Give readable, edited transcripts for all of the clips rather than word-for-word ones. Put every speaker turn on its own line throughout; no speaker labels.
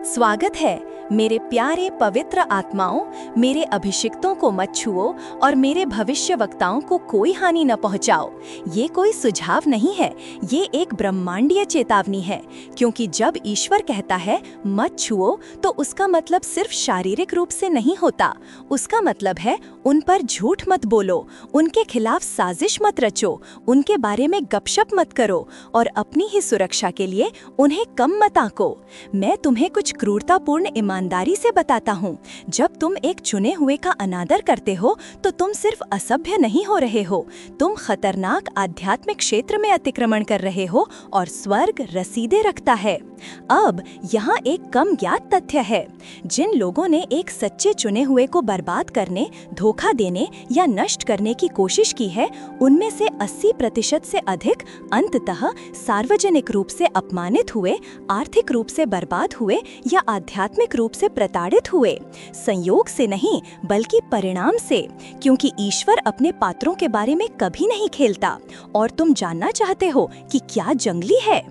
स्वागत है मेरे प्यारे पवित्र आत्माओं, मेरे अभिषिक्तों को मत छुओ और मेरे भविष्यवक्ताओं को कोई हानि न पहुंचाओ। ये कोई सुझाव नहीं है, ये एक ब्रह्मांडीय चेतावनी है, क्योंकि जब ईश्वर कहता है मत छुओ तो उसका मतलब सिर्फ शारीरिक रूप से नहीं होता। उसका मतलब है उन पर झूठ मत बोलो, उनके खिलाफ साजिश मत रचो, उनके बारे में गपशप मत करो और अपनी ही सुरक्षा के लिए उन्हें कम मत आंको। मैं तुम्हें कुछ क्रूरतापूर्ण ईमानदारी से बताता हूँ, जब तुम एक चुने हुए का अनादर करते हो तो तुम सिर्फ असभ्य नहीं हो रहे हो, तुम खतरनाक आध्यात्मिक क्षेत्र में अतिक्रमण कर रहे हो और स्वर्ग रसीदें रखता है। अब यहाँ एक कम ज्ञात तथ्य है, जिन लोगों ने एक सच्चे चुने हुए को बर्बाद करने, धोखा देने या नष्ट करने की कोशिश की है, उनमें से 80% से अधिक अंततः सार्वजनिक रूप से अपमानित हुए, आर्थिक रूप से बर्बाद हुए या आध्यात्मिक रूप से प्रताड़ित हुए। संयोग से नहीं बल्कि परिणाम से, क्योंकि ईश्वर अपने पात्रों के बारे में कभी नहीं खेलता। और तुम जानना चाहते हो कि क्या जंगली है?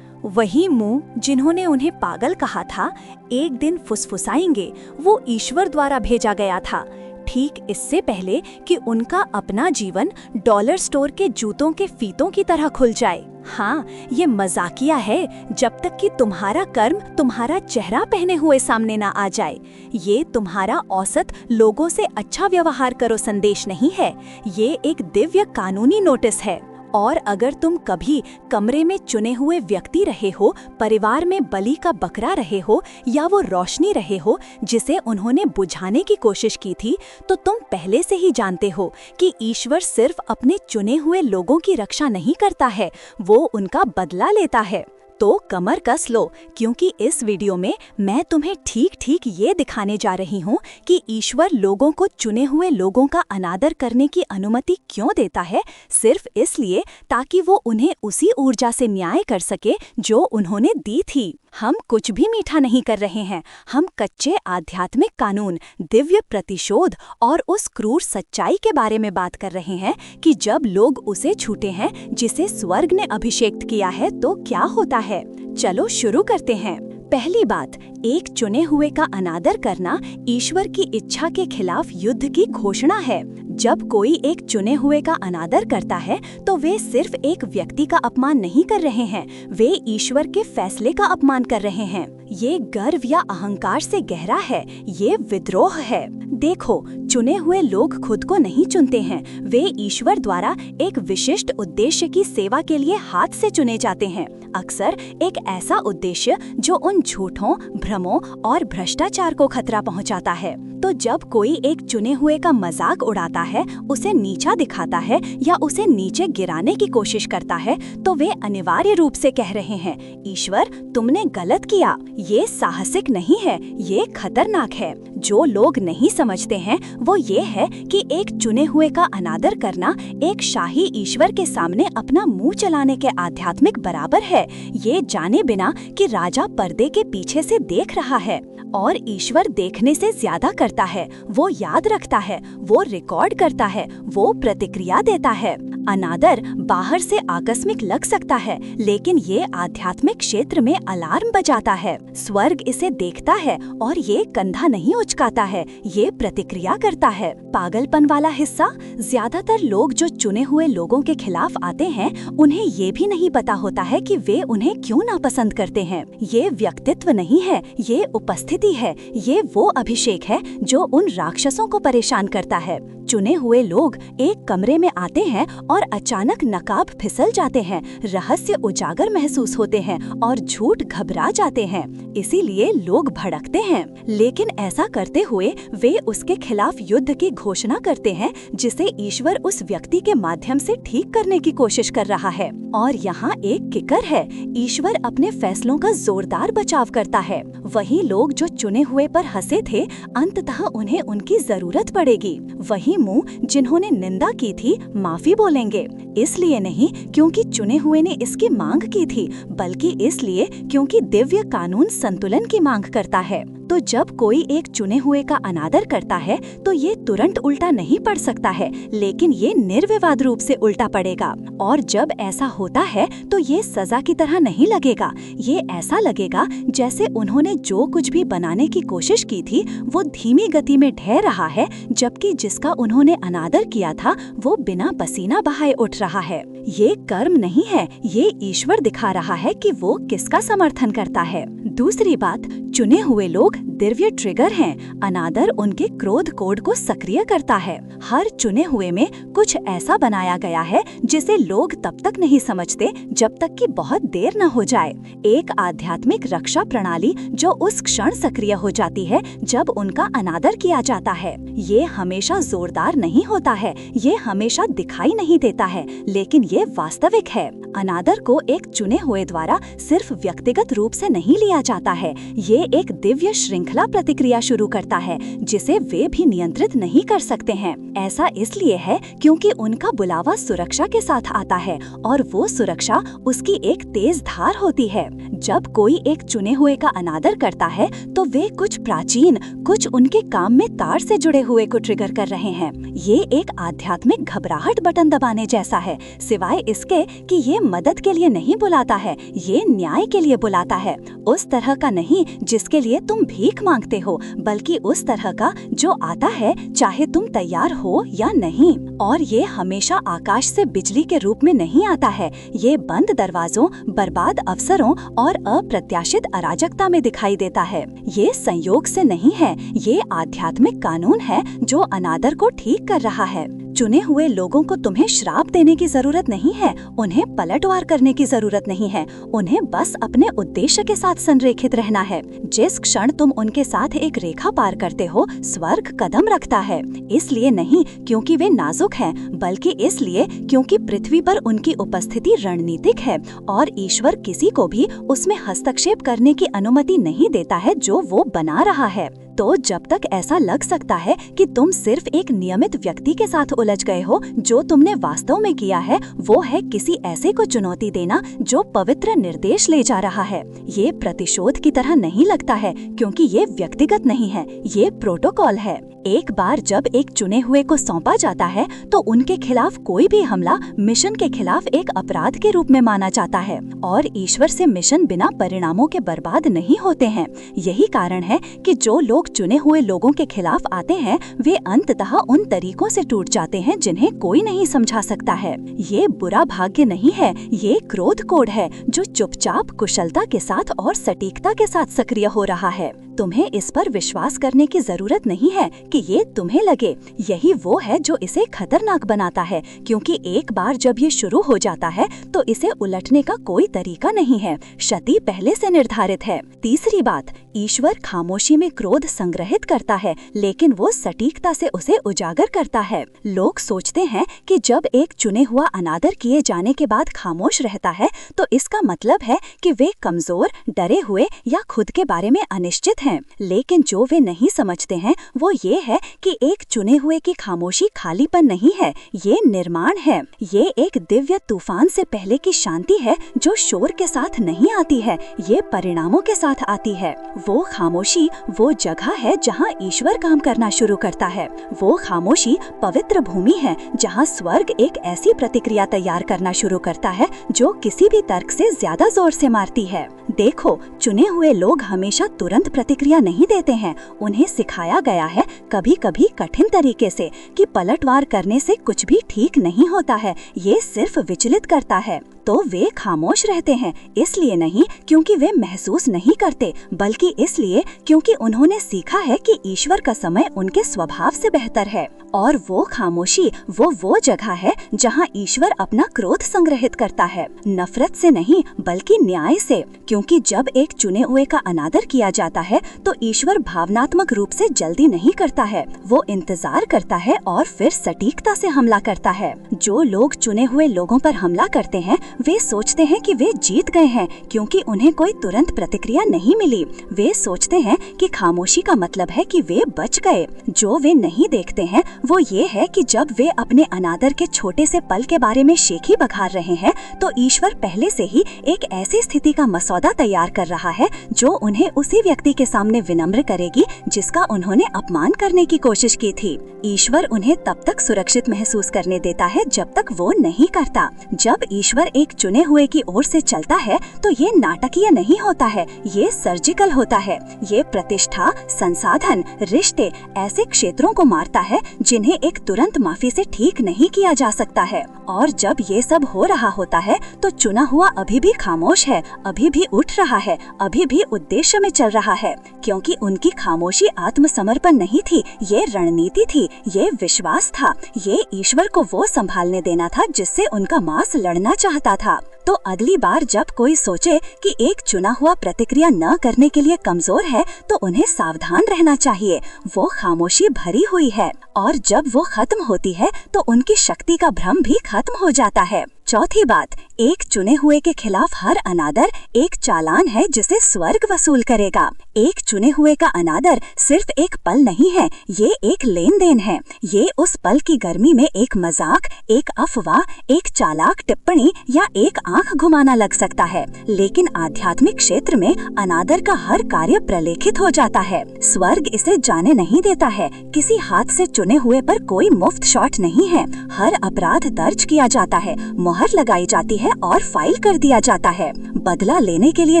वही मुंह जिन्होंने उन्हें पागल कहा था, एक दिन फुसफुसाएंगे, वो ईश्वर द्वारा भेजा गया था, ठीक इससे पहले कि उनका अपना जीवन डॉलर स्टोर के जूतों के फीतों की तरह खुल जाए। हाँ, ये मजाकिया है जब तक कि तुम्हारा कर्म तुम्हारा चेहरा पहने हुए सामने ना आ जाए। ये तुम्हारा औसत लोगों से अच्छा व्यवहार करो संदेश नहीं है, ये एक दिव्य कानूनी नोटिस है। और अगर तुम कभी कमरे में चुने हुए व्यक्ति रहे हो, परिवार में बलि का बकरा रहे हो या वो रोशनी रहे हो जिसे उन्होंने बुझाने की कोशिश की थी, तो तुम पहले से ही जानते हो कि ईश्वर सिर्फ अपने चुने हुए लोगों की रक्षा नहीं करता है, वो उनका बदला लेता है। तो कमर कस लो, क्योंकि इस वीडियो में मैं तुम्हें ठीक ठीक ये दिखाने जा रही हूँ कि ईश्वर लोगों को चुने हुए लोगों का अनादर करने की अनुमति क्यों देता है, सिर्फ इसलिए ताकि वो उन्हें उसी ऊर्जा से न्याय कर सके जो उन्होंने दी थी। हम कुछ भी मीठा नहीं कर रहे हैं, हम कच्चे आध्यात्मिक कानून, दिव्य प्रतिशोध और उस क्रूर सच्चाई के बारे में बात कर रहे हैं कि जब लोग उसे छूते हैं जिसे स्वर्ग ने अभिषेक किया है तो क्या होता है। चलो शुरू करते हैं। पहली बात, एक चुने हुए का अनादर करना ईश्वर की इच्छा के खिलाफ युद्ध की घोषणा है। जब कोई एक चुने हुए का अनादर करता है तो वे सिर्फ एक व्यक्ति का अपमान नहीं कर रहे हैं, वे ईश्वर के फैसले का अपमान कर रहे हैं। ये गर्व या अहंकार से गहरा है, ये विद्रोह है। देखो, चुने हुए लोग खुद को नहीं चुनते हैं, वे ईश्वर द्वारा एक विशिष्ट उद्देश्य की सेवा के लिए हाथ से चुने जाते हैं। अक्सर एक ऐसा उद्देश्य जो उन झूठों, भ्रमों और भ्रष्टाचार को खतरा पहुंचाता है। तो जब कोई एक चुने हुए का मजाक उड़ाता है, उसे नीचा दिखाता है या उसे नीचे गिराने की कोशिश करता है, तो वे अनिवार्य रूप से कह रहे हैं, ईश्वर तुमने गलत किया। ये साहसिक नहीं है, ये खतरनाक है। जो लोग नहीं समझते हैं वो ये है कि एक चुने हुए का अनादर करना एक शाही ईश्वर के सामने अपना मुंह चलाने के आध्यात्मिक बराबर है, ये जाने बिना कि राजा पर्दे के पीछे से देख रहा है। और ईश्वर देखने से ज्यादा करता है, वो याद रखता है, वो रिकॉर्ड करता है, वो प्रतिक्रिया देता है। अनादर बाहर से आकस्मिक लग सकता है, लेकिन ये आध्यात्मिक क्षेत्र में अलार्म बजाता है। स्वर्ग इसे देखता है और ये कंधा नहीं उचकाता है, ये प्रतिक्रिया करता है। पागलपन वाला हिस्सा, ज्यादातर लोग जो चुने हुए लोगों के खिलाफ आते हैं, उन्हें ये भी नहीं पता होता है कि वे उन्हें क्यों नापसंद करते हैं। ये व्यक्तित्व नहीं है, ये उपस्थिति है, ये वो अभिषेक है जो उन राक्षसों को परेशान करता है। चुने हुए लोग एक कमरे में आते हैं और अचानक नकाब फिसल जाते हैं, रहस्य उजागर महसूस होते हैं और झूठ घबरा जाते हैं। इसीलिए लोग भड़कते हैं, लेकिन ऐसा करते हुए वे उसके खिलाफ युद्ध की घोषणा करते हैं जिसे ईश्वर उस व्यक्ति के माध्यम से ठीक करने की कोशिश कर रहा है। और यहाँ एक किकर है, ईश्वर अपने फैसलों का जोरदार बचाव करता है। वही लोग जो चुने हुए पर हंसे थे, अंततः उन्हें उनकी जरूरत पड़ेगी। वही मुंह जिन्होंने निंदा की थी माफी बोलेंगे, इसलिए नहीं क्योंकि चुने हुए ने इसकी मांग की थी, बल्कि इसलिए क्योंकि दिव्य कानून संतुलन की मांग करता है। तो जब कोई एक चुने हुए का अनादर करता है तो ये तुरंत उल्टा नहीं पड़ सकता है, लेकिन ये निर्विवाद रूप से उल्टा पड़ेगा। और जब ऐसा होता है तो ये सजा की तरह नहीं लगेगा। ये ऐसा लगेगा जैसे उन्होंने जो कुछ भी बनाने की कोशिश की थी वो धीमी गति में ढह रहा है, जबकि जिसका उन्होंने अनादर किया था वो बिना पसीना बहाए उठ रहा है। ये कर्म नहीं है, ये ईश्वर दिखा रहा है कि वो किसका समर्थन करता है। दूसरी बात, चुने हुए लोग दिव्य ट्रिगर हैं। अनादर उनके क्रोध कोड को सक्रिय करता है। हर चुने हुए में कुछ ऐसा बनाया गया है जिसे लोग तब तक नहीं समझते जब तक कि बहुत देर न हो जाए। एक आध्यात्मिक रक्षा प्रणाली जो उस क्षण सक्रिय हो जाती है जब उनका अनादर किया जाता है। ये हमेशा जोरदार नहीं होता है, ये हमेशा दिखाई नहीं देता है, लेकिन ये वास्तविक है। अनादर को एक चुने हुए द्वारा सिर्फ व्यक्तिगत रूप से नहीं लिया जाता है, ये एक दिव्य श्रृंखला प्रतिक्रिया शुरू करता है जिसे वे भी नियंत्रित नहीं कर सकते हैं। ऐसा इसलिए है क्योंकि उनका बुलावा सुरक्षा के साथ आता है और वो सुरक्षा उसकी एक तेज धार होती है। जब कोई एक चुने हुए का अनादर करता है तो वे कुछ प्राचीन, कुछ उनके काम में तार से जुड़े हुए को ट्रिगर कर रहे हैं। ये एक आध्यात्मिक घबराहट बटन दबाने जैसा है, सिवाय इसके कि ये मदद के लिए नहीं बुलाता है, ये न्याय के लिए बुलाता है। उस तरह का नहीं जिसके लिए तुम भीख मांगते हो, बल्कि उस तरह का जो आता है चाहे तुम तैयार हो या नहीं। और ये हमेशा आकाश से बिजली के रूप में नहीं आता है, ये बंद दरवाजों, बर्बाद अवसरों और अप्रत्याशित अराजकता में दिखाई देता है। ये संयोग से नहीं है, ये आध्यात्मिक कानून है जो अनादर को ठीक कर रहा है। चुने हुए लोगों को तुम्हें श्राप देने की जरूरत नहीं है, उन्हें पलटवार करने की जरूरत नहीं है, उन्हें बस अपने उद्देश्य के साथ संरेखित रहना है। जिस क्षण तुम उनके साथ एक रेखा पार करते हो, स्वर्ग कदम रखता है। इसलिए नहीं क्योंकि वे नाजुक हैं, बल्कि इसलिए क्योंकि पृथ्वी पर उनकी उपस्थिति रणनीतिक है और ईश्वर किसी को भी उसमें हस्तक्षेप करने की अनुमति नहीं देता है जो वो बना रहा है। तो जब तक ऐसा लग सकता है कि तुम सिर्फ एक नियमित व्यक्ति के साथ उलझ गए हो, जो तुमने वास्तव में किया है वो है किसी ऐसे को चुनौती देना जो पवित्र निर्देश ले जा रहा है। ये प्रतिशोध की तरह नहीं लगता है क्योंकि ये व्यक्तिगत नहीं है, ये प्रोटोकॉल है। एक बार जब एक चुने हुए को सौंपा जाता है तो उनके खिलाफ कोई भी हमला मिशन के खिलाफ एक अपराध के रूप में माना जाता है और ईश्वर से मिशन बिना परिणामों के बर्बाद नहीं होते हैं। यही कारण है कि जो लोग चुने हुए लोगों के खिलाफ आते हैं वे अंततः उन तरीकों से टूट जाते हैं जिन्हें कोई नहीं समझा सकता है। ये बुरा भाग्य नहीं है, ये क्रोध कोड है जो चुपचाप कुशलता के साथ और सटीकता के साथ सक्रिय हो रहा है। तुम्हें इस पर विश्वास करने की जरूरत नहीं है कि ये तुम्हें लगे। यही वो है जो इसे खतरनाक बनाता है, क्योंकि एक बार जब ये शुरू हो जाता है तो इसे उलटने का कोई तरीका नहीं है। क्षति पहले से निर्धारित है। तीसरी बात, ईश्वर खामोशी में क्रोध संग्रहित करता है, लेकिन वो सटीकता से उसे उजागर करता है। लोग सोचते हैं कि जब एक चुने हुआ अनादर किए जाने के बाद खामोश रहता है तो इसका मतलब है कि वे कमजोर, डरे हुए या खुद के बारे में अनिश्चित हैं। लेकिन जो वे नहीं समझते हैं वो ये है कि एक चुने हुए की खामोशी खालीपन नहीं है, ये निर्माण है। ये एक दिव्य तूफान से पहले की शांति है जो शोर के साथ नहीं आती है, ये परिणामों के साथ आती है। वो खामोशी वो जगह है जहाँ ईश्वर काम करना शुरू करता है। वो खामोशी पवित्र भूमि है जहाँ स्वर्ग एक ऐसी प्रतिक्रिया तैयार करना शुरू करता है जो किसी भी तर्क से ज्यादा जोर से मारती है। देखो, चुने हुए लोग हमेशा तुरंत प्रतिक्रिया नहीं देते हैं। उन्हें सिखाया गया है, कभी कभी कठिन तरीके से, कि पलटवार करने से कुछ भी ठीक नहीं होता है, ये सिर्फ विचलित करता है। तो वे खामोश रहते हैं, इसलिए नहीं क्योंकि वे महसूस नहीं करते, बल्कि इसलिए क्योंकि उन्होंने सीखा है कि ईश्वर का समय उनके स्वभाव से बेहतर है। और वो खामोशी वो जगह है जहाँ ईश्वर अपना क्रोध संग्रहित करता है, नफरत से नहीं बल्कि न्याय से। क्योंकि जब एक चुने हुए का अनादर किया जाता है तो ईश्वर भावनात्मक रूप से जल्दी नहीं करता है, वो इंतजार करता है और फिर सटीकता से हमला करता है। जो लोग चुने हुए लोगों पर हमला करते हैं
वे सोचते हैं कि वे जीत गए हैं क्योंकि उन्हें कोई तुरंत प्रतिक्रिया नहीं मिली। वे सोचते हैं कि खामोशी का मतलब है कि वे बच गए। जो वे नहीं देखते हैं वो ये है कि जब वे अपने अनादर के छोटे से पल के बारे में शेखी बघार रहे हैं तो ईश्वर पहले से ही एक ऐसी स्थिति का मसौदा तैयार कर रहा है जो उन्हें उसी व्यक्ति के सामने विनम्र करेगी जिसका उन्होंने अपमान करने की कोशिश की थी। ईश्वर उन्हें तब तक सुरक्षित महसूस करने देता है जब तक वो नहीं करता। जब ईश्वर एक चुने हुए की ओर से चलता है तो ये नाटकीय नहीं होता है, ये सर्जिकल होता है। ये प्रतिष्ठा, संसाधन, रिश्ते ऐसे क्षेत्रों को मारता है जिन्हें एक तुरंत माफी से ठीक नहीं किया जा सकता है। और जब ये सब हो रहा होता है तो चुना हुआ अभी भी खामोश है, अभी भी उठ रहा है, अभी भी उद्देश्य में चल रहा है, क्योंकि उनकी खामोशी आत्मसमर्पण नहीं थी, ये रणनीति थी, ये विश्वास था, ये ईश्वर को वो संभालने देना था जिससे उनका मांस लड़ना चाहता था। तो अगली बार जब कोई सोचे कि एक चुना हुआ प्रतिक्रिया न करने के लिए कमजोर है तो उन्हें सावधान रहना चाहिए। वो खामोशी भरी हुई है और जब वो खत्म होती है तो उनकी शक्ति का भ्रम भी खत्म हो जाता है। चौथी बात, एक चुने हुए के खिलाफ हर अनादर एक चालान है जिसे स्वर्ग वसूल करेगा। एक चुने हुए का अनादर सिर्फ एक पल नहीं है, ये एक लेन देन है। ये उस पल की गर्मी में एक मजाक, एक अफवाह, एक चालाक टिप्पणी या एक आंख घुमाना लग सकता है, लेकिन आध्यात्मिक क्षेत्र में अनादर का हर कार्य प्रलेखित हो जाता है। स्वर्ग इसे जाने नहीं देता है। किसी हाथ से चुने हुए पर कोई मुफ्त शॉट नहीं है। हर अपराध दर्ज किया जाता है, मोहर लगाई जाती है और फाइल कर दिया जाता है, बदला लेने के लिए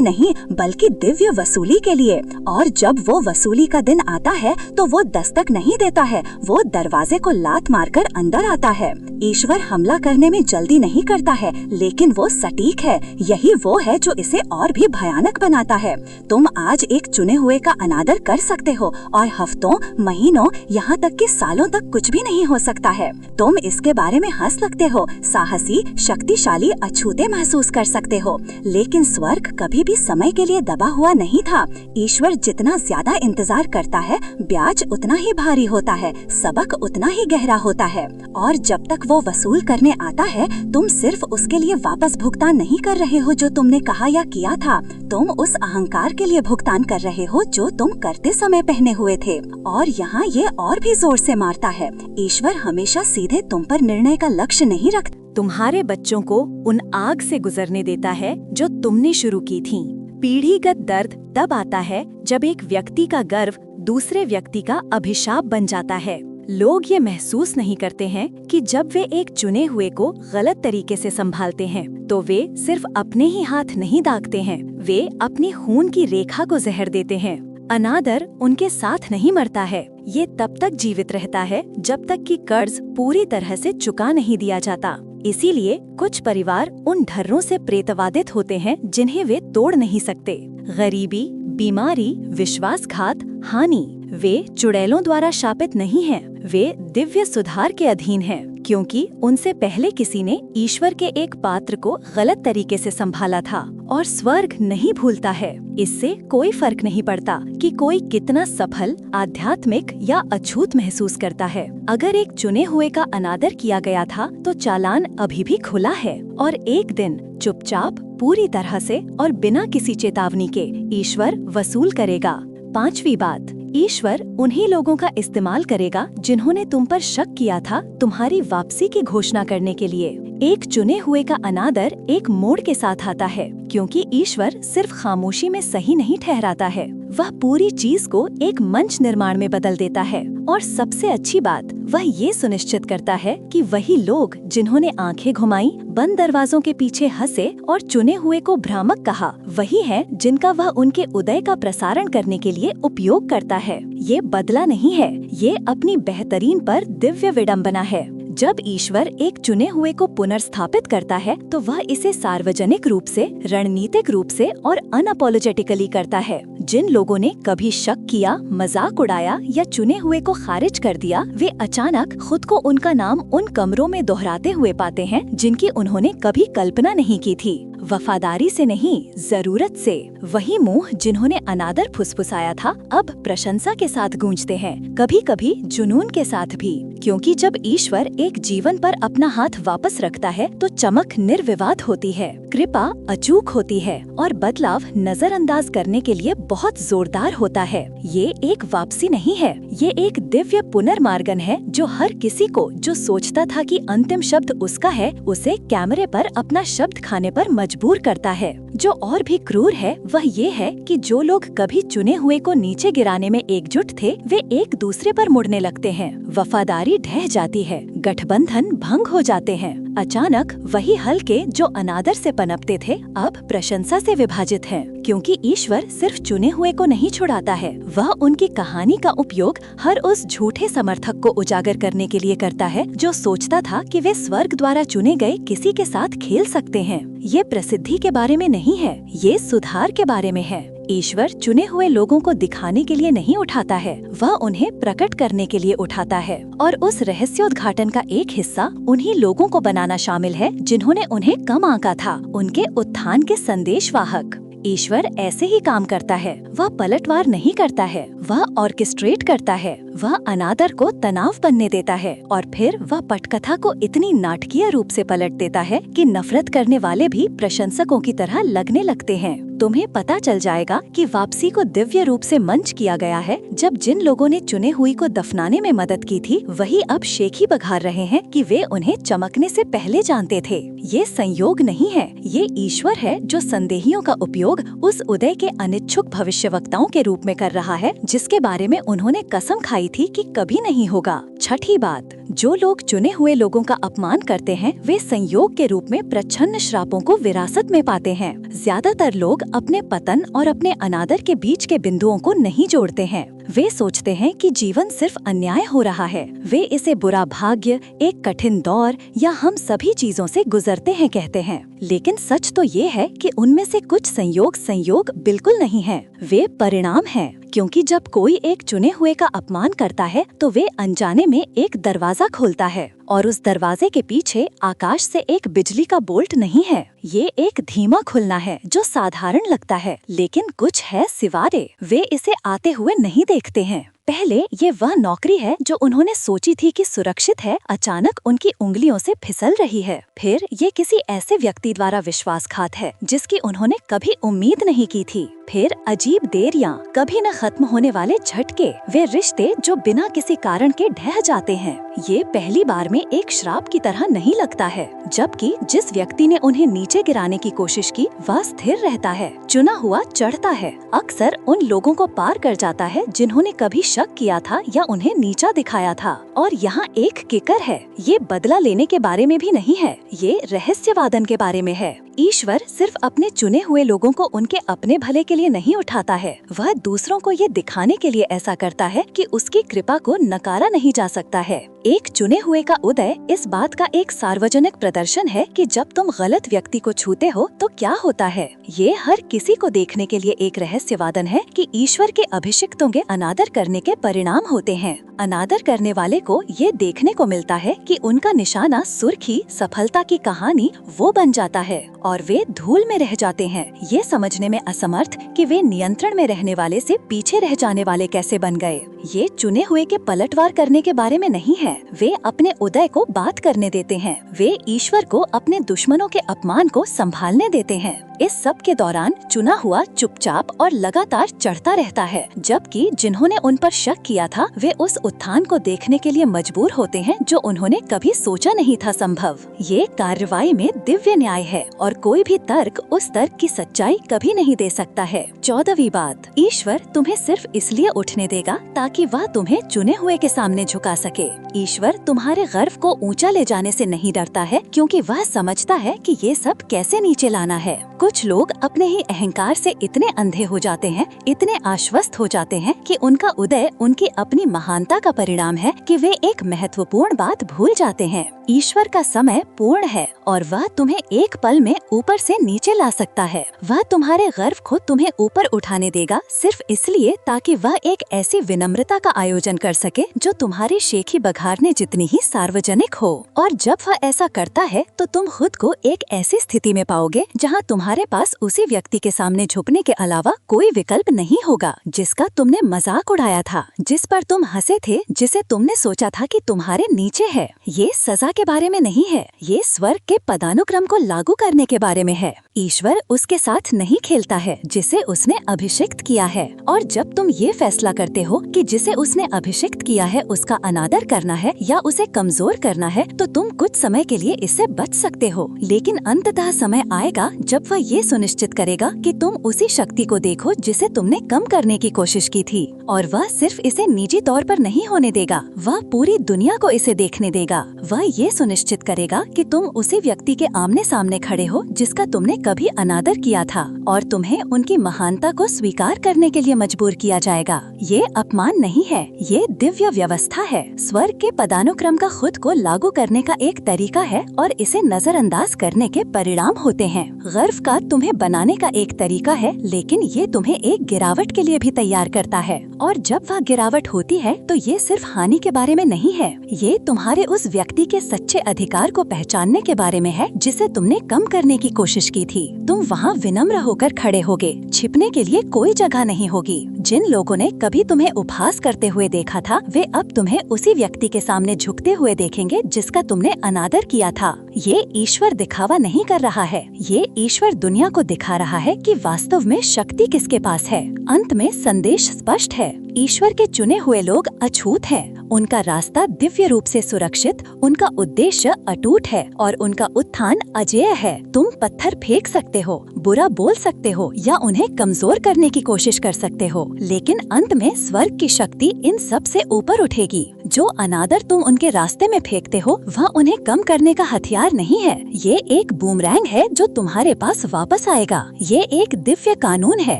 नहीं बल्कि दिव्य वसूली के लिए। और जब वो वसूली का दिन आता है तो वो दस्तक नहीं देता है, वो दरवाजे को लात मारकर अंदर आता है। ईश्वर हमला करने में जल्दी नहीं करता है, लेकिन वो सटीक है। यही वो है जो इसे और भी भयानक बनाता है। तुम आज एक चुने हुए का अनादर कर सकते हो और हफ्तों, महीनों, यहाँ तक कि सालों तक कुछ भी नहीं हो सकता है। तुम इसके बारे में हंस सकते हो, साहसी, शक्तिशाली, अछूते महसूस कर सकते हो, लेकिन स्वर्ग कभी भी समय के लिए दबा हुआ नहीं था। ईश्वर जितना ज्यादा इंतजार करता है, ब्याज उतना ही भारी होता है, सबक उतना ही गहरा होता है। और जब तक वो वसूल करने आता है, तुम सिर्फ उसके लिए वापस भुगतान नहीं कर रहे हो जो तुमने कहा या किया था, तुम उस अहंकार के लिए भुगतान कर रहे हो जो तुम करते समय पहने हुए थे। और यहाँ ये और भी जोर से मारता है, ईश्वर हमेशा सीधे तुम पर निर्णय का लक्ष्य नहीं रखता।
तुम्हारे बच्चों को उन आग से गुजरने देता है जो तुमने शुरू की थी। पीढ़ीगत दर्द तब आता है जब एक व्यक्ति का गर्व दूसरे व्यक्ति का अभिशाप बन जाता है। लोग ये महसूस नहीं करते हैं कि जब वे एक चुने हुए को गलत तरीके से संभालते हैं तो वे सिर्फ अपने ही हाथ नहीं दागते हैं, वे अपनी खून की रेखा को जहर देते हैं। अनादर उनके साथ नहीं मरता है, ये तब तक जीवित रहता है जब तक कि कर्ज पूरी तरह से चुका नहीं दिया जाता। इसीलिए कुछ परिवार उन ढर्रों से प्रेतवादित होते हैं जिन्हें वे तोड़ नहीं सकते। गरीबी, बीमारी, विश्वासघात, हानि वे चुड़ैलों द्वारा शापित नहीं हैं, वे दिव्य सुधार के अधीन हैं, क्योंकि उनसे पहले किसी ने ईश्वर के एक पात्र को गलत तरीके से संभाला था। और स्वर्ग नहीं भूलता है। इससे कोई फर्क नहीं पड़ता कि कोई कितना सफल, आध्यात्मिक या अछूत महसूस करता है। अगर एक चुने हुए का अनादर किया गया था तो चालान अभी भी खुला है और एक दिन चुपचाप, पूरी तरह से और बिना किसी चेतावनी के ईश्वर वसूल करेगा। पांचवी बात, ईश्वर उन्हीं लोगों का इस्तेमाल करेगा जिन्होंने तुम पर शक किया था तुम्हारी वापसी की घोषणा करने के लिए। एक चुने हुए का अनादर एक मोड़ के साथ आता है, क्योंकि ईश्वर सिर्फ खामोशी में सही नहीं ठहराता है, वह पूरी चीज को एक मंच निर्माण में बदल देता है। और सबसे अच्छी बात, वह ये सुनिश्चित करता है कि वही लोग जिन्होंने आंखें घुमाई, बंद दरवाजों के पीछे हंसे और चुने हुए को भ्रामक कहा, वही है जिनका वह उनके उदय का प्रसारण करने के लिए उपयोग करता है। ये बदला नहीं है, ये अपनी बेहतरीन पर दिव्य विडंबना है। जब ईश्वर एक चुने हुए को पुनर्स्थापित करता है तो वह इसे सार्वजनिक रूप से, रणनीतिक रूप से और अनअपोलोजेटिकली करता है। जिन लोगों ने कभी शक किया, मजाक उड़ाया या चुने हुए को खारिज कर दिया, वे अचानक खुद को उनका नाम उन कमरों में दोहराते हुए पाते हैं जिनकी उन्होंने कभी कल्पना नहीं की थी। वफादारी से नहीं, जरूरत से। वही मुंह जिन्होंने अनादर फुसफुसाया था अब प्रशंसा के साथ गूंजते हैं, कभी कभी जुनून के साथ भी। क्योंकि जब ईश्वर एक जीवन पर अपना हाथ वापस रखता है तो चमक निर्विवाद होती है, कृपा अचूक होती है और बदलाव नजरअंदाज करने के लिए बहुत जोरदार होता है। ये एक वापसी नहीं है, ये एक दिव्य पुनर्मार्गन है जो हर किसी को जो सोचता था कि अंतिम शब्द उसका है, उसे कैमरे पर अपना शब्द खाने पर मजबूर करता है। जो और भी क्रूर है वह ये है कि जो लोग कभी चुने हुए को नीचे गिराने में एकजुट थे, वे एक दूसरे पर मुड़ने लगते हैं। वफादारी ढह जाती है, गठबंधन भंग हो जाते हैं। अचानक वही हल्के जो अनादर से पनपते थे अब प्रशंसा से विभाजित हैं, क्योंकि ईश्वर सिर्फ चुने हुए को नहीं छुड़ाता है, वह उनकी कहानी का उपयोग हर उस झूठे समर्थक को उजागर करने के लिए करता है जो सोचता था कि वे स्वर्ग द्वारा चुने गए किसी के साथ खेल सकते हैं। ये प्रसिद्धि के बारे में नहीं है, ये सुधार के बारे में है। ईश्वर चुने हुए लोगों को दिखाने के लिए नहीं उठाता है, वह उन्हें प्रकट करने के लिए उठाता है। और उस रहस्योद्घाटन का एक हिस्सा उन्हीं लोगों को बनाना शामिल है जिन्होंने उन्हें कम आंका था, उनके उत्थान के संदेशवाहक। ईश्वर ऐसे ही काम करता है, वह पलटवार नहीं करता है, वह ऑर्केस्ट्रेट करता है, वह अनादर को तनाव बनने देता है और फिर वह पटकथा को इतनी नाटकीय रूप से पलट देता है कि नफरत करने वाले भी प्रशंसकों की तरह लगने लगते हैं। तुम्हें पता चल जाएगा कि वापसी को दिव्य रूप से मंच किया गया है जब जिन लोगों ने चुने हुई को दफनाने में मदद की थी वही अब शेखी बघार रहे हैं कि वे उन्हें चमकने से पहले जानते थे। ये संयोग नहीं है, ये ईश्वर है जो संदेहियों का उपयोग उस उदय के अनिच्छुक भविष्यवक्ताओं के रूप में कर रहा है जिसके बारे में उन्होंने कसम खाई थी कि कभी नहीं होगा। छठी बात, जो लोग चुने हुए लोगों का अपमान करते हैं वे संयोग के रूप में प्रच्छन्न श्रापों को विरासत में पाते हैं। ज्यादातर लोग अपने पतन और अपने अनादर के बीच के बिंदुओं को नहीं जोड़ते हैं। वे सोचते हैं कि जीवन सिर्फ अन्याय हो रहा है, वे इसे बुरा भाग्य, एक कठिन दौर या हम सभी चीजों से गुजरते हैं कहते हैं। लेकिन सच तो ये है कि उनमें से कुछ संयोग बिल्कुल नहीं है, वे परिणाम हैं। क्योंकि जब कोई एक चुने हुए का अपमान करता है तो वे अनजाने में एक दरवाजा खोलता है और उस दरवाजे के पीछे आकाश से एक बिजली का बोल्ट नहीं है, ये एक धीमा खुलना है जो साधारण लगता है लेकिन कुछ है सिवारे, वे इसे आते हुए नहीं देखते हैं। पहले ये वह नौकरी है जो उन्होंने सोची थी कि सुरक्षित है, अचानक उनकी उंगलियों से फिसल रही है। फिर ये किसी ऐसे व्यक्ति द्वारा विश्वासघात है जिसकी उन्होंने कभी उम्मीद नहीं की थी। फिर अजीब देरियां, कभी न खत्म होने वाले झटके, वे रिश्ते जो बिना किसी कारण के ढह जाते हैं। ये पहली बार में एक श्राप की तरह नहीं लगता है, जबकि जिस व्यक्ति ने उन्हें नीचे गिराने की कोशिश की वह स्थिर रहता है, चुना हुआ चढ़ता है, अक्सर उन लोगों को पार कर जाता है जिन्होंने कभी शक किया था या उन्हें नीचा दिखाया था। और यहाँ एक किकर है, ये बदला लेने के बारे में भी नहीं है, ये रहस्यवादन के बारे में है। ईश्वर सिर्फ अपने चुने हुए लोगों को उनके अपने भले के लिए नहीं उठाता है, वह दूसरों को ये दिखाने के लिए ऐसा करता है कि उसकी कृपा को नकारा नहीं जा सकता है। एक चुने हुए का उदय इस बात का एक सार्वजनिक प्रदर्शन है कि जब तुम गलत व्यक्ति को छूते हो तो क्या होता है। ये हर किसी को देखने के लिए एक रहस्यवादन है कि ईश्वर के अभिषिक्तों के अनादर करने के परिणाम होते हैं। अनादर करने वाले को ये देखने को मिलता है कि उनका निशाना सुर्खी, सफलता की कहानी वो बन जाता है और वे धूल में रह जाते हैं, ये समझने में असमर्थ कि वे नियंत्रण में रहने वाले से पीछे रह जाने वाले कैसे बन गए। ये चुने हुए के पलटवार करने के बारे में नहीं है, वे अपने उदय को बात करने देते हैं, वे ईश्वर को अपने दुश्मनों के अपमान को संभालने देते हैं। इस सब के दौरान चुना हुआ चुपचाप और लगातार चढ़ता रहता है, जबकि जिन्होंने उन पर शक किया था वे उस उत्थान को देखने के लिए मजबूर होते हैं जो उन्होंने कभी सोचा नहीं था संभव। ये कार्रवाई में दिव्य न्याय है और कोई भी तर्क उस तर्क की सच्चाई कभी नहीं दे सकता है। 14वीं बात, ईश्वर तुम्हें सिर्फ इसलिए उठने देगा ताकि वह तुम्हें चुने हुए के सामने झुका सके। ईश्वर तुम्हारे गर्व को ऊंचा ले जाने से नहीं डरता है, क्योंकि वह समझता है कि ये सब कैसे नीचे लाना है। कुछ लोग अपने ही अहंकार से इतने अंधे हो जाते हैं, इतने आश्वस्त हो जाते हैं कि उनका उदय उनकी अपनी महानता का परिणाम है कि वे एक महत्वपूर्ण बात भूल जाते हैं।
ईश्वर का समय पूर्ण है और वह तुम्हें एक पल में ऊपर से नीचे ला सकता है। वह तुम्हारे गर्व को तुम्हें ऊपर उठाने देगा सिर्फ इसलिए ताकि वह एक ऐसी विनम्रता का आयोजन कर सके जो तुम्हारी शेखी बघारने जितनी ही सार्वजनिक हो। और जब वह ऐसा करता है तो तुम खुद को एक ऐसी स्थिति में पाओगे जहां तुम्हारे पास उसी व्यक्ति के सामने झुकने के अलावा कोई विकल्प नहीं होगा जिसका तुमने मजाक उड़ाया था, जिस पर तुम हंसे थे, जिसे तुमने सोचा था कि तुम्हारे नीचे है। ये सजा के बारे में नहीं है, ये स्वर्ग के पदानुक्रम को लागू करने के बारे में है। ईश्वर उसके साथ नहीं खेलता है जिसे उसने अभिषिक्त किया है, और जब तुम ये फैसला करते हो कि जिसे उसने अभिषिक्त किया है उसका अनादर करना है या उसे कमजोर करना है, तो तुम कुछ समय के लिए इससे बच सकते हो। लेकिन अंततः समय आएगा जब वह ये सुनिश्चित करेगा कि तुम उसी शक्ति को देखो जिसे तुमने कम करने की कोशिश की थी, और वह सिर्फ इसे निजी तौर पर नहीं होने देगा, वह पूरी दुनिया को इसे देखने देगा। वह ये सुनिश्चित करेगा कि तुम उसी व्यक्ति के आमने सामने खड़े हो जिसका तुमने कभी अनादर किया था, और तुम्हें उनकी महानता को स्वीकार करने के लिए मजबूर किया जाएगा। ये अपमान नहीं है, ये दिव्य व्यवस्था है। स्वर्ग के पदानुक्रम का खुद को लागू करने का एक तरीका है और इसे नजरअंदाज करने के परिणाम होते हैं। गर्व का तुम्हें बनाने का एक तरीका है, लेकिन ये तुम्हें एक गिरावट के लिए भी तैयार करता है, और जब वह गिरावट होती है तो ये सिर्फ हानि के बारे में नहीं है, ये तुम्हारे उस व्यक्ति के सच्चे अधिकार को पहचानने के बारे में है जिसे तुमने कम करने की कोशिश की थी। तुम वहाँ विनम्र होकर खड़े होगे, छिपने के लिए कोई जगह नहीं होगी। जिन लोगों ने कभी तुम्हें उपहास करते हुए देखा था, वे अब तुम्हें उसी व्यक्ति के सामने झुकते हुए देखेंगे जिसका तुमने अनादर किया था। ये ईश्वर दिखावा नहीं कर रहा है, ये ईश्वर दुनिया को दिखा रहा है कि वास्तव में शक्ति किसके पास है। अंत में संदेश स्पष्ट है, ईश्वर के चुने हुए लोग अछूत हैं, उनका रास्ता दिव्य रूप से सुरक्षित, उनका उद्देश्य अटूट है और उनका उत्थान अजेय है। तुम पत्थर फेंक सकते हो, बुरा बोल सकते हो या उन्हें कमजोर करने की कोशिश कर सकते हो, लेकिन अंत में स्वर्ग की शक्ति इन सब से ऊपर उठेगी। जो अनादर तुम उनके रास्ते में फेंकते हो वह उन्हें कम करने का हथियार नहीं है, ये एक बूमरैंग है जो तुम्हारे पास वापस आएगा। ये एक दिव्य कानून है,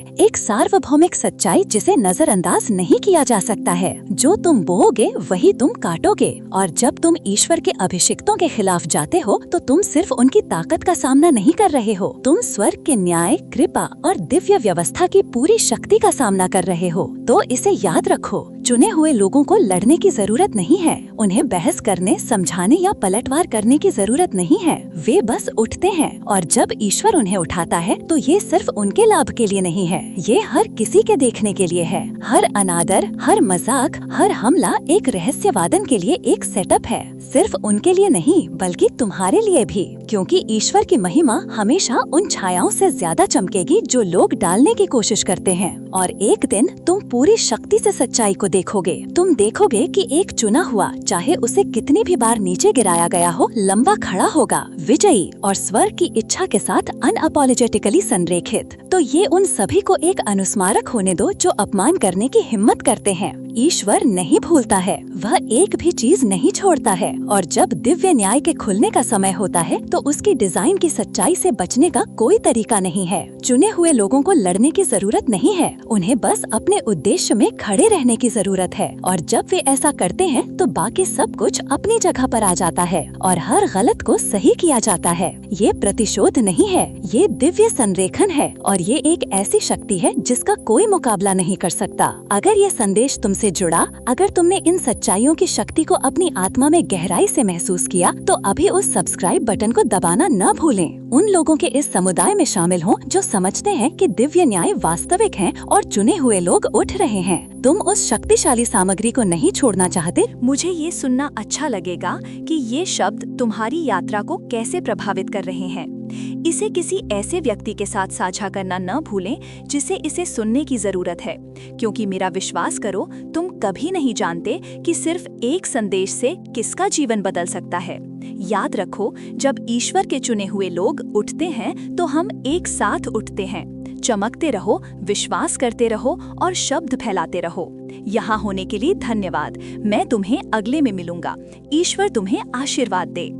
एक सार्वभौमिक सच्चाई जिसे नजरअंदाज नहीं किया जा सकता है। जो तुम बोओगे वही तुम काटोगे, और जब तुम ईश्वर के अभिषिक्तों के खिलाफ जाते हो तो तुम सिर्फ उनकी ताकत का सामना नहीं कर रहे हो, तुम स्वर्ग के न्याय, कृपा और दिव्य व्यवस्था की पूरी शक्ति का सामना कर रहे हो। तो इसे याद रखो, चुने हुए लोगों को लड़ने की जरूरत नहीं है, उन्हें बहस करने, समझाने या पलटवार करने की जरूरत नहीं है। वे बस उठते हैं, और जब ईश्वर उन्हें उठाता है तो ये सिर्फ उनके लाभ के लिए नहीं है, ये हर किसी के देखने के लिए है। हर अनादर, हर मजाक, हर हमला एक रहस्यवादन के लिए एक सेटअप है, सिर्फ उनके लिए नहीं बल्कि तुम्हारे लिए भी, क्योंकि ईश्वर की महिमा हमेशा उन छायाओं से ज्यादा चमकेगी जो लोग डालने की कोशिश करते हैं। और एक दिन तुम पूरी शक्ति से सच्चाई को देखोगे। तुम देखोगे कि एक चुना हुआ, चाहे उसे कितनी भी बार नीचे गिराया गया हो, लंबा खड़ा होगा, विजयी और स्वर्ग की इच्छा के साथ अनअपोलोजेटिकली संरेखित। तो ये उन सभी को एक अनुस्मारक होने दो जो अपमान करने की हिम्मत करते हैं। ईश्वर नहीं भूलता है, वह एक भी चीज नहीं छोड़ता है, और जब दिव्य न्याय के खुलने का समय होता है तो उसकी डिजाइन की सच्चाई से बचने का कोई तरीका नहीं है। चुने हुए लोगों को लड़ने की जरूरत नहीं है, उन्हें बस अपने उद्देश्य में खड़े रहने की जरूरत है, और जब वे ऐसा करते हैं तो बाकी सब कुछ अपनी जगह पर आ जाता है और हर गलत को सही किया जाता है। ये प्रतिशोध नहीं है, ये दिव्य संरेखन है, और ये एक ऐसी शक्ति है जिसका कोई मुकाबला नहीं कर सकता। अगर ये संदेश तुमसे जुड़ा, अगर तुमने इन सच्चाइयों की शक्ति को अपनी आत्मा में गहराई से महसूस किया, तो अभी उस सब्सक्राइब बटन को दबाना न भूलें। उन लोगों के इस समुदाय में शामिल हों जो समझते हैं कि दिव्य न्याय वास्तविक है और चुने हुए लोग उठ रहे हैं। तुम उस शक्तिशाली सामग्री को नहीं छोड़ना चाहते।
मुझे ये सुनना अच्छा लगेगा कि ये शब्द तुम्हारी यात्रा को कैसे प्रभावित कर रहे हैं। इसे किसी ऐसे व्यक्ति के साथ साझा करना न भूलें जिसे इसे सुनने की जरूरत है, क्योंकि मेरा विश्वास करो, तुम कभी नहीं जानते कि सिर्फ एक संदेश से किसका जीवन बदल सकता है। याद रखो, जब ईश्वर के चुने हुए लोग उठते हैं तो हम एक साथ उठते हैं। चमकते रहो, विश्वास करते रहो और शब्द फैलाते रहो। यहाँ होने के लिए धन्यवाद। मैं तुम्हें अगले में मिलूंगा। ईश्वर तुम्हें आशीर्वाद दे।